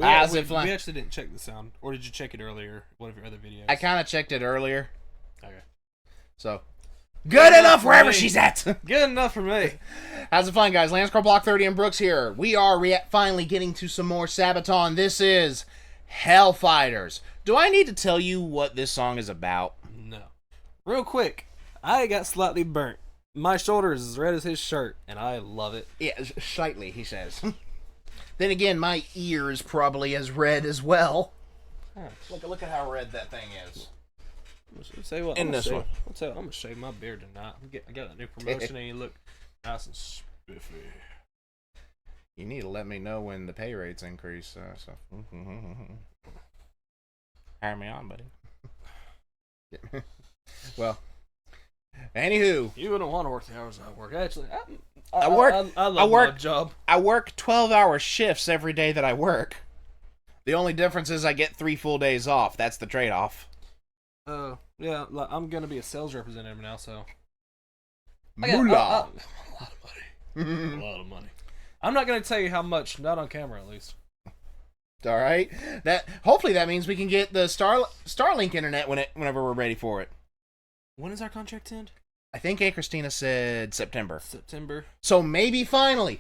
We actually didn't check the sound. Or did you check it earlier? One of your other videos? I kind of checked it earlier. Okay. So, good enough wherever she's at. Good enough for me. How's it fun, guys? Lance Car Block 30 and Brooks here. We are finally getting to some more Sabaton. This is Hellfighters. Do I need to tell you what this song is about? No. Real quick, I got slightly burnt. My shoulder is as red as his shirt, and I love it. Yeah, slightly, he says. Then again, my ear is probably as red as well. Huh. Look at how red that thing is. Say what? In this one. I'm gonna shave my beard tonight. I got a new promotion, and you look nice and spiffy. You need to let me know when the pay rates increase. So. Hire me on, buddy. Well, anywho, you wouldn't want to work the hours I work. Actually, I love my job. I work 12-hour shifts every day that I work. The only difference is I get 3 full days off. That's the trade-off. Yeah, I'm gonna be a sales representative now, so. Moolah. A lot of money. A lot of money. I'm not gonna tell you how much. Not on camera, at least. All right. Hopefully that means we can get the Starlink internet whenever we're ready for it. When does our contract end? I think Aunt Christina said September. So maybe finally,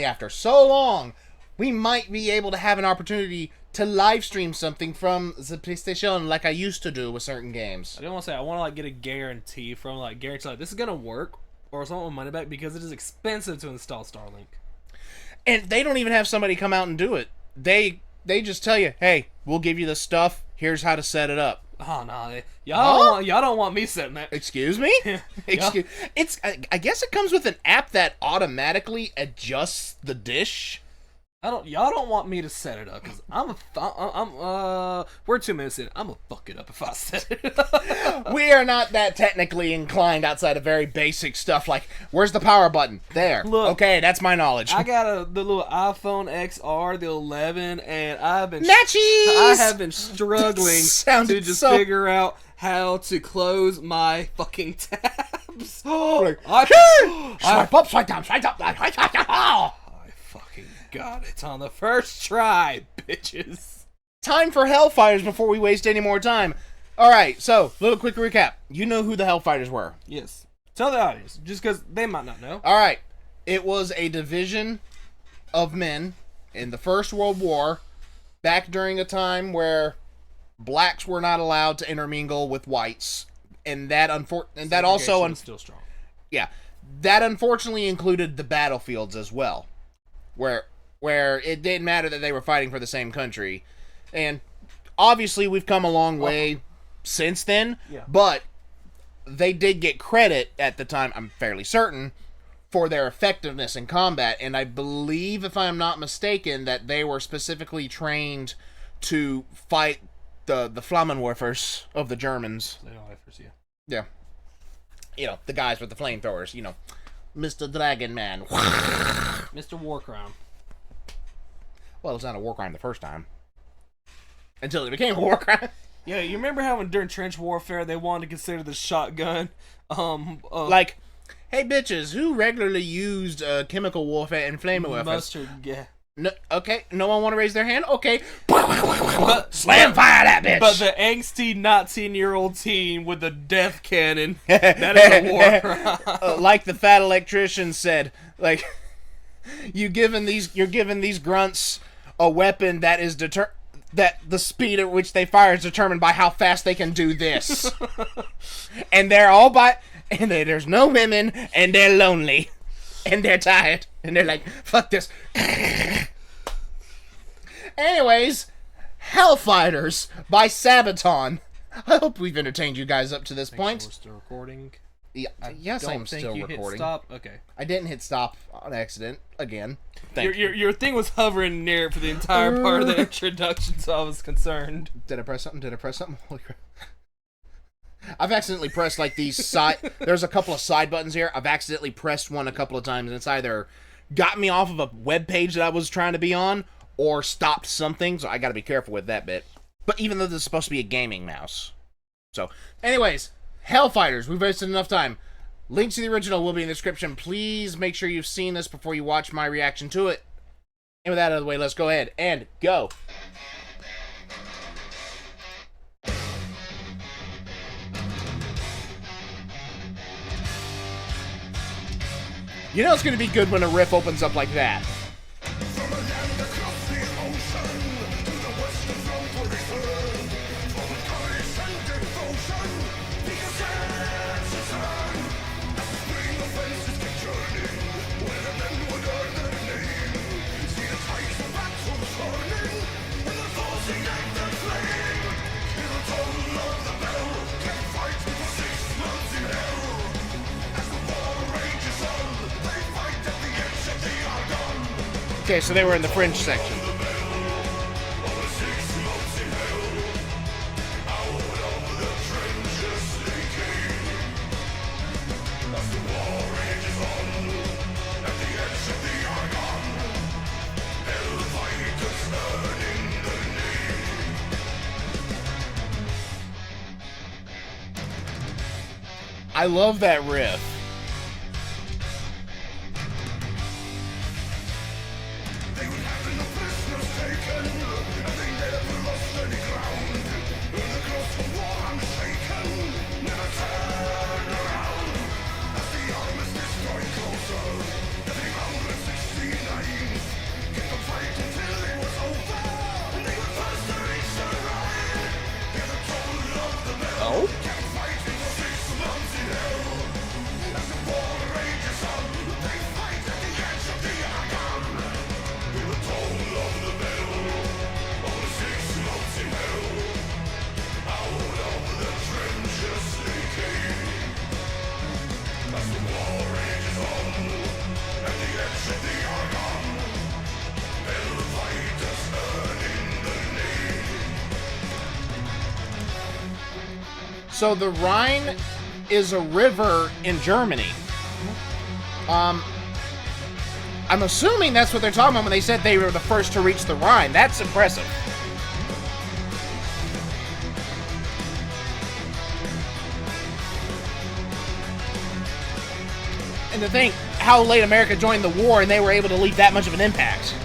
after so long, we might be able to have an opportunity to live stream something from the PlayStation like I used to do with certain games. I don't want to say I want to get a guarantee from guarantee this is gonna work or something with money back because it is expensive to install Starlink. And they don't even have somebody come out and do it. They just tell you, hey, we'll give you the stuff. Here's how to set it up. Oh no, y'all don't want me setting that. Excuse me? I guess it comes with an app that automatically adjusts the dish. Y'all don't want me to set it up because we're 2 minutes in. I'm gonna fuck it up if I set it up. We are not that technically inclined outside of very basic stuff like, where's the power button? There. Look, okay, that's my knowledge. I got the little iPhone XR, the 11, and I have been struggling to just figure out how to close my fucking tabs. Swipe up, swipe down, swipe up. Got it on the first try, bitches. Time for Hellfighters before we waste any more time. Alright, so, little quick recap. You know who the Hellfighters were. Yes. Tell the audience, just because they might not know. Alright. It was a division of men in the First World War, back during a time where blacks were not allowed to intermingle with whites. And that also still strong. Yeah. That unfortunately included the battlefields as well. Where it didn't matter that they were fighting for the same country. And obviously we've come a long way since then, but they did get credit at the time, I'm fairly certain, for their effectiveness in combat. And I believe, if I'm not mistaken, that they were specifically to fight the Flammenwerfers of the Germans. Yeah. You know, the guys with the flamethrowers, you know. Mr. Dragon Man. Mr. Warcrime. Well, it's not a war crime the first time. Until it became a war crime. Yeah, you remember how during trench warfare they wanted to consider the shotgun, like, hey bitches, who regularly used chemical warfare and flame weapons? Mustard, yeah. No, okay, no one want to raise their hand? Okay. Slam fire that bitch! But the angsty 19-year-old teen with the death cannon, that is a war crime. Like the fat electrician said, like, you're giving these grunts a weapon that is that the speed at which they fire is determined by how fast they can do this. And there's no women, and they're lonely. And they're tired. And they're like, fuck this. Anyways, Hellfighters by Sabaton. I hope we've entertained you guys up to this point. We're still recording. Yeah, yes, I'm still recording. Hit stop? Okay. I didn't hit stop on accident again. Your thing was hovering near it for the entire part of the introduction, so I was concerned. Did I press something? Holy crap. I've accidentally pressed like these side. There's a couple of side buttons here. I've accidentally pressed one a couple of times, and it's either got me off of a web page that I was trying to be on, or stopped something. So I got to be careful with that bit. But even though this is supposed to be a gaming mouse, so anyways, Hellfighters. We've wasted enough time. Links to the original will be in the description. Please make sure you've seen this before you watch my reaction to it. And with that out of the way, let's go ahead and go. You know it's going to be good when a riff opens up like that. Okay, so they were in the fringe section. I love that riff. So the Rhine is a river in Germany. I'm assuming that's what they're talking about when they said they were the first to reach the Rhine. That's impressive. And to think how late America joined the war and they were able to leave that much of an impact.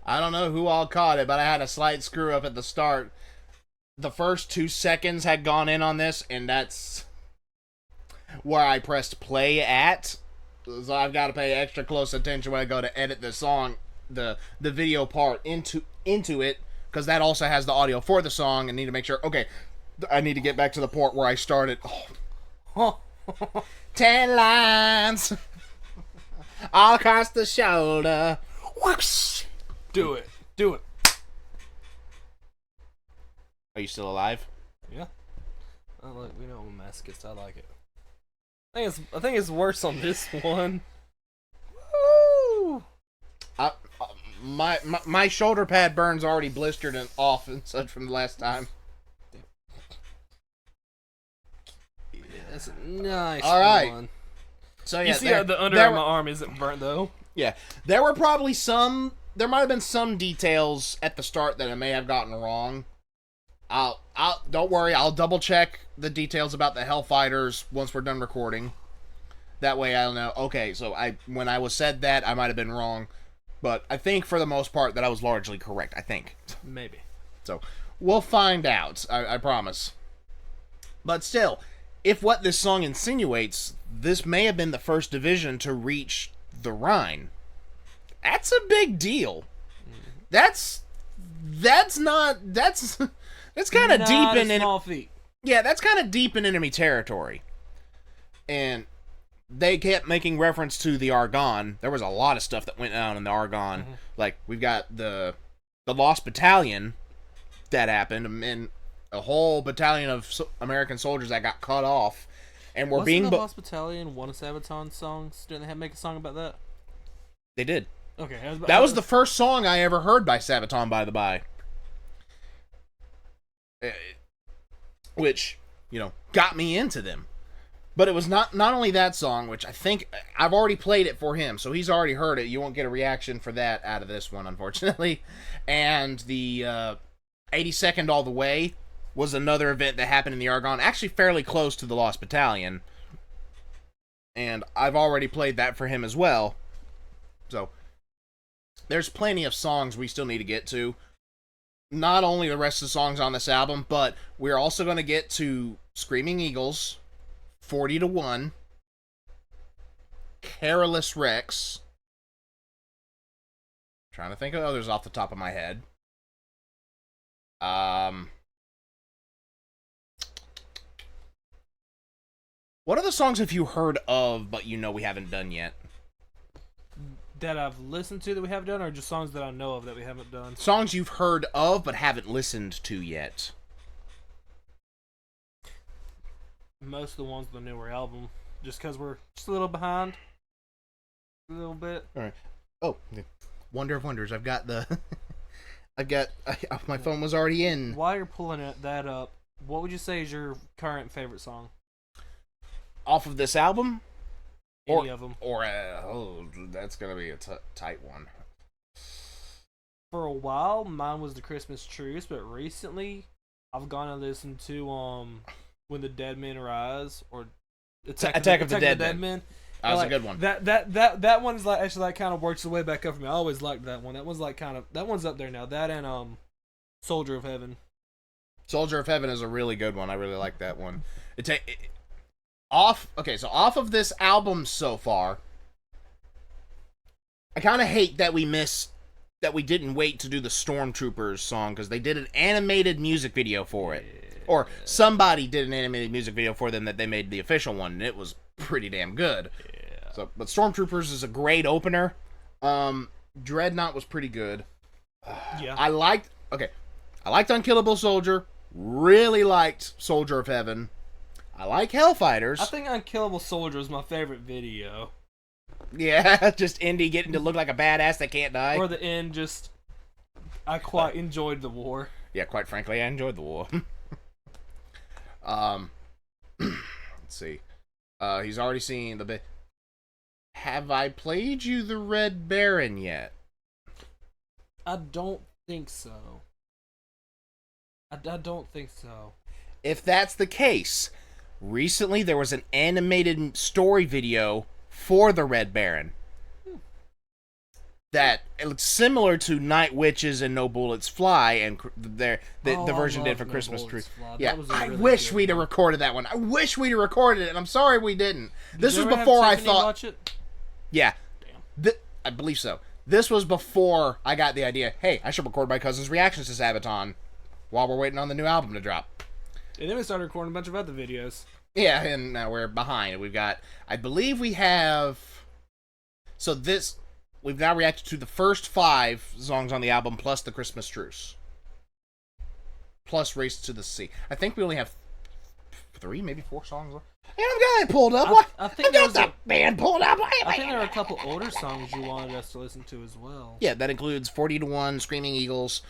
I don't know who all caught it, but I had a slight screw up at the start. The first 2 seconds had gone in on this, and that's where I pressed play at. So I've got to pay extra close attention when I go to edit the song, the video part into it, because that also has the audio for the song, and need to make sure, okay, I need to get back to the part where I started. Oh. 10 lines all across the shoulder. Whoosh. Do it. Do it. Are you still alive? Yeah. Oh, look, we know I'm a masochist. I like it. I think it's worse on this one. Woo! My shoulder pad burn's already blistered and off and such from the last time. Yeah, that's a nice All one. So yeah, you see how the under of my arm isn't burnt though? Yeah. There were probably there might have been some details at the start that I may have gotten wrong. I'll don't worry, I'll double check the details about the Hellfighters once we're done recording. That way I'll know, okay, so when I was said that, I might have been wrong. But I think for the most part that I was largely correct, I think. Maybe. So, we'll find out, I promise. But still, if what this song insinuates, this may have been the first division to reach the Rhine. That's a big deal. That's that's kind of deep in small feat. Yeah, that's kind of deep in enemy territory. And they kept making reference to the Argonne. There was a lot of stuff that went down in the Argonne. Mm-hmm. Like, we've got the Lost Battalion that happened, and a whole battalion of American soldiers that got cut off, and were being... the Lost Battalion one of Sabaton's songs? Didn't they make a song about that? They did. Okay. That was the first song I ever heard by Sabaton, by the by. Which, got me into them. But it was not only that song, which I think I've already played it for him, so he's already heard it. You won't get a reaction for that out of this one, unfortunately. And the 82nd All the Way was another event that happened in the Argonne, actually fairly close to the Lost Battalion. And I've already played that for him as well. So, there's plenty of songs we still need to get to. Not only the rest of the songs on this album, but we're also going to get to Screaming Eagles, 40 to 1, Careless Rex. Trying to think of others off the top of my head. What other songs have you heard of, but we haven't done yet? That I've listened to that we haven't done, or just songs that I know of that we haven't done? Songs you've heard of, but haven't listened to yet. Most of the ones on the newer album, just because we're just a little behind. A little bit. Alright. Oh, Wonder of Wonders. I've got my phone was already in. While you're pulling that up, what would you say is your current favorite song? Off of this album? Any of them. That's going to be a tight one. For a while, mine was The Christmas Truce, but recently, I've gone and listened to When the Dead Men Rise, or Attack of the Dead Men. That was a good one. That one's actually kind of works the way back up for me. I always liked that one. That one's that one's up there now. That and Soldier of Heaven. Soldier of Heaven is a really good one. I really like that one. Off of this album so far, I kind of hate that we didn't wait to do the Stormtroopers song, because they did an animated music video for it. Or somebody did an animated music video for them that they made the official one, and it was pretty damn good. Yeah. But Stormtroopers is a great opener. Dreadnought was pretty good. Yeah. I liked Unkillable Soldier. Really liked Soldier of Heaven. I like Hellfighters. I think Unkillable Soldier is my favorite video. Yeah, just Indy getting to look like a badass that can't die. Or the end, I quite enjoyed the war. Yeah, quite frankly, I enjoyed the war. Let's see. He's already seen the... Have I played you the Red Baron yet? I don't think so. I don't think so. If that's the case... Recently, there was an animated story video for the Red Baron that it looks similar to Night Witches and No Bullets Fly, and the version did for Christmas Tree. Yeah, I wish we'd have recorded that one. I wish we'd have recorded it, and I'm sorry we didn't. This was before I thought. Watch it? Yeah, I believe so. This was before I got the idea. Hey, I should record my cousin's reactions to Sabaton while we're waiting on the new album to drop. And then we started recording a bunch of other videos. Yeah, and now we're behind. We've got, I believe we have... we've now reacted to the first 5 songs on the album, plus the Christmas Truce. Plus Race to the Sea. I think we only have 3, maybe 4 songs left. And I've got it pulled up. I think I've got the band pulled up. I think there are a couple older songs you wanted us to listen to as well. Yeah, that includes 40 to 1, Screaming Eagles...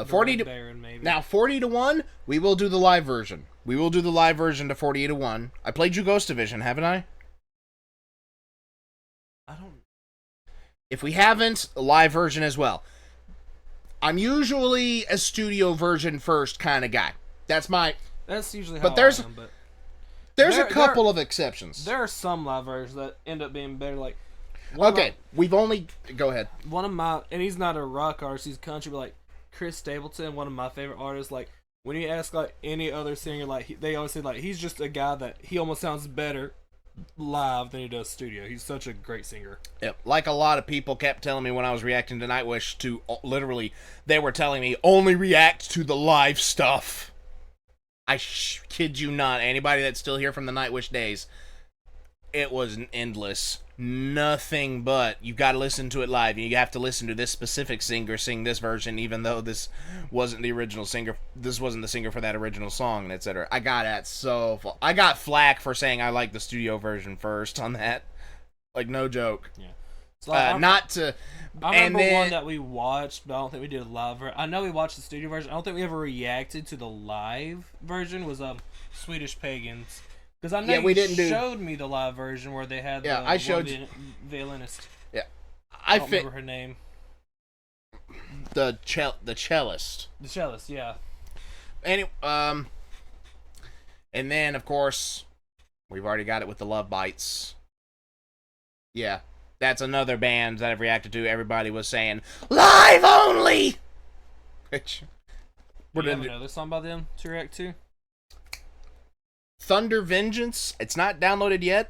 40 to Baron, maybe. Now 40 to 1, we will do the live version. We will do the live version to 40 to 1. I played you Ghost Division, haven't I? I don't. If we haven't, a live version as well. I'm usually a studio version first kind of guy. That's usually how I am, but there's a couple of exceptions. There are some live versions that end up being better. Like, we've only go ahead. One of my, and he's not a rock artist, he's country, but like Chris Stapleton, one of my favorite artists. Like, when you ask like any other singer, like they always say like he's just a guy that he almost sounds better live than he does studio. He's such a great singer. Yep. Like a lot of people kept telling me when I was reacting to Nightwish to literally, they were telling me only react to the live stuff. I kid you not. Anybody that's still here from the Nightwish days, it was endless. Nothing but you got to listen to it live. You have to listen to this specific singer sing this version, even though this wasn't the original singer. This wasn't the singer for that original song, and etc. I got that I got flack for saying I like the studio version first on that. Like, no joke. Yeah. So, not to. I remember one that we watched, but I don't think we did a live version. I know we watched the studio version. I don't think we ever reacted to the live version. Was Swedish Pagans. Because I know you showed me the live version where they had I showed the violinist. Yeah. I don't remember her name. The cellist. The cellist, yeah. Anyway, and then, of course, we've already got it with the Love Bites. Yeah. That's another band that I've reacted to. Everybody was saying, live only! Which, do you have another song by them to react to? Thunder Vengeance. It's not downloaded yet,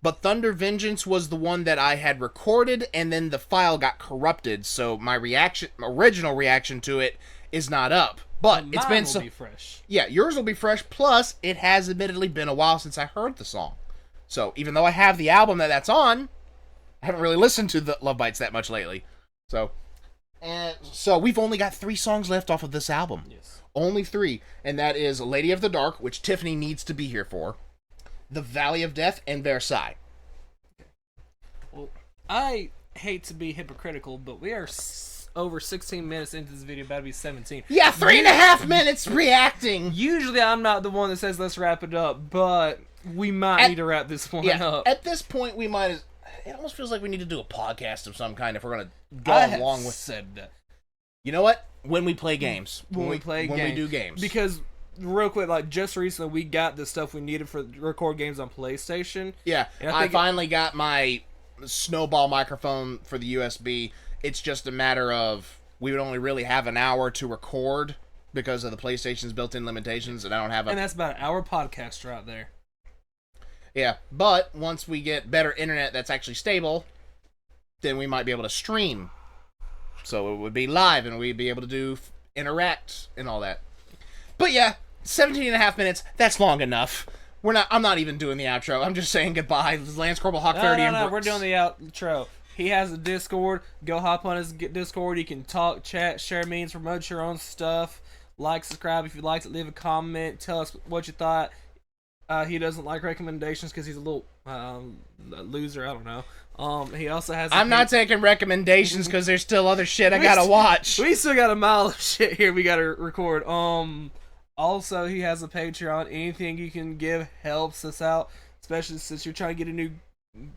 but Thunder Vengeance was the one that I had recorded, and then the file got corrupted, so my original reaction to it is not up. But it's been so. Be fresh. Yeah, yours will be fresh. Plus, it has admittedly been a while since I heard the song, so even though I have the album that's on, I haven't really listened to the Love Bites that much lately. So we've only got 3 songs left off of this album. Yes. Only 3, and that is Lady of the Dark, which Tiffany needs to be here for, The Valley of Death, and Versailles. Well, I hate to be hypocritical, but we are over 16 minutes into this video, about to be 17. Yeah, 3.5 minutes reacting! Usually I'm not the one that says let's wrap it up, but we might need to wrap this one up. At this point, we might... It almost feels like we need to do a podcast of some kind if we're going to go along with... said that. You know what? When we play games. When we do games. Because, real quick, like, just recently we got the stuff we needed for record games on PlayStation. Yeah, I finally got my snowball microphone for the USB. It's just a matter of we would only really have an hour to record because of the PlayStation's built-in limitations, and I don't have And that's about an hour podcast right there. Yeah, but once we get better internet that's actually stable, then we might be able to stream. So it would be live, and we'd be able to do interact and all that. But yeah, 17.5 minutes, that's long enough. I'm not even doing the outro. I'm just saying goodbye. This is Lance Corporal Hawk 30 and Brooks. We're doing the outro. He has a Discord. Go hop on his Discord. You can talk, chat, share memes, promote your own stuff. Like, subscribe if you liked it. Leave a comment. Tell us what you thought. He doesn't like recommendations because he's a little loser. I don't know. He also has. I'm not taking recommendations because there's still other shit I gotta watch. We still got a mile of shit here we gotta record. Also, he has a Patreon. Anything you can give helps us out, especially since you're trying to get a new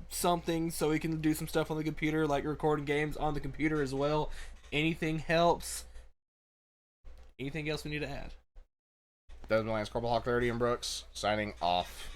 something so we can do some stuff on the computer, like recording games on the computer as well. Anything helps. Anything else we need to add? That was Lance Corporal Hawk 30 and Brooks signing off.